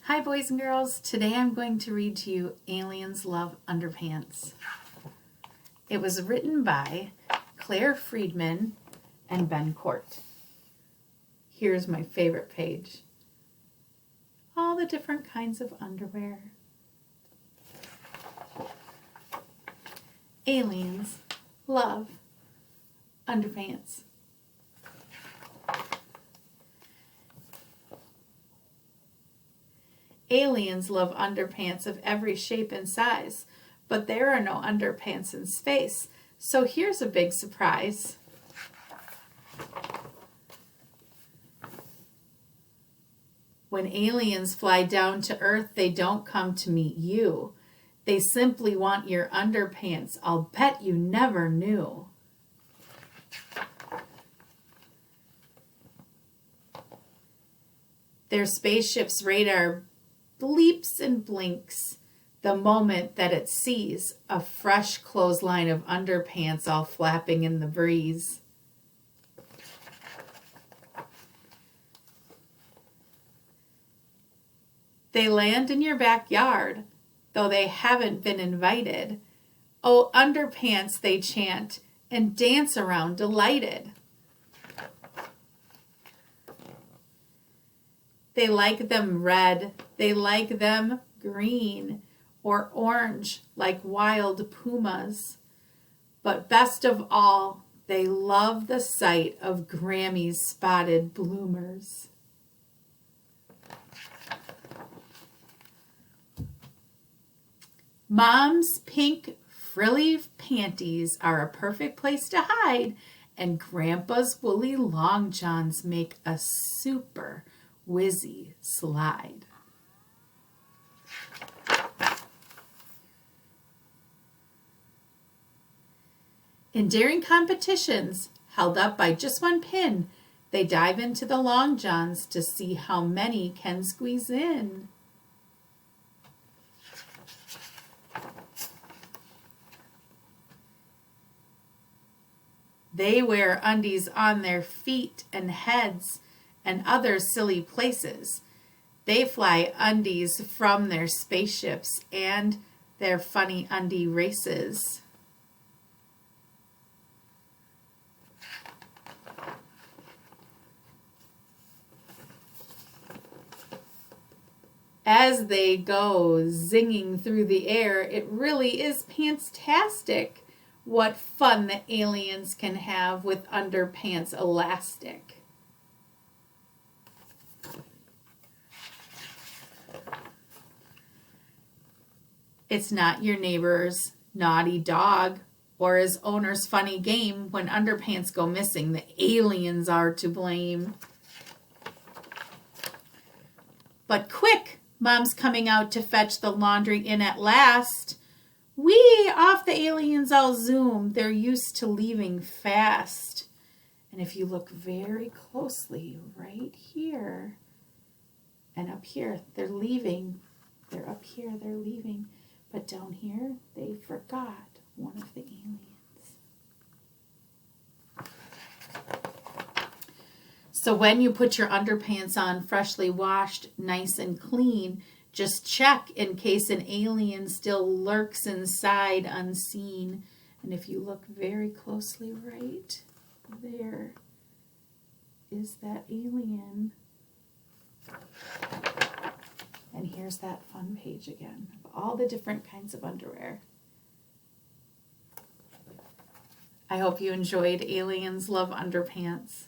Hi boys and girls, today I'm going to read to you Aliens Love Underpants. It was written by Claire Friedman and Ben Court. Here's my favorite page. All the different kinds of underwear. Aliens love underpants. Aliens love underpants of every shape and size, but there are no underpants in space, so here's a big surprise. When aliens fly down to Earth, they don't come to meet you. They simply want your underpants. I'll bet you never knew. Their spaceship's radar bleeps and blinks the moment that it sees a fresh clothesline of underpants all flapping in the breeze. They land in your backyard, though they haven't been invited. Oh, underpants, they chant and dance around delighted. They like them red, they like them green, or orange like wild pumas. But best of all, they love the sight of Grammy's spotted bloomers. Mom's pink frilly panties are a perfect place to hide, and Grandpa's woolly long johns make a super whizzy slide. In daring competitions, held up by just one pin, they dive into the long johns to see how many can squeeze in. They wear undies on their feet and heads and other silly places. They fly undies from their spaceships and their funny undie races. As they go zinging through the air, it really is pants-tastic. What fun the aliens can have with underpants elastic. It's not your neighbor's naughty dog or his owner's funny game. When underpants go missing, the aliens are to blame. But quick, Mom's coming out to fetch the laundry in at last. Whee! Off the aliens all zoom. They're used to leaving fast. And if you look very closely, right here and up here, they're leaving. They're up here, they're leaving. But down here, they forgot one of the aliens. So when you put your underpants on freshly washed, nice and clean, just check in case an alien still lurks inside unseen. And if you look very closely, right there is that alien. And here's that fun page again of all the different kinds of underwear. I hope you enjoyed Aliens Love Underpants.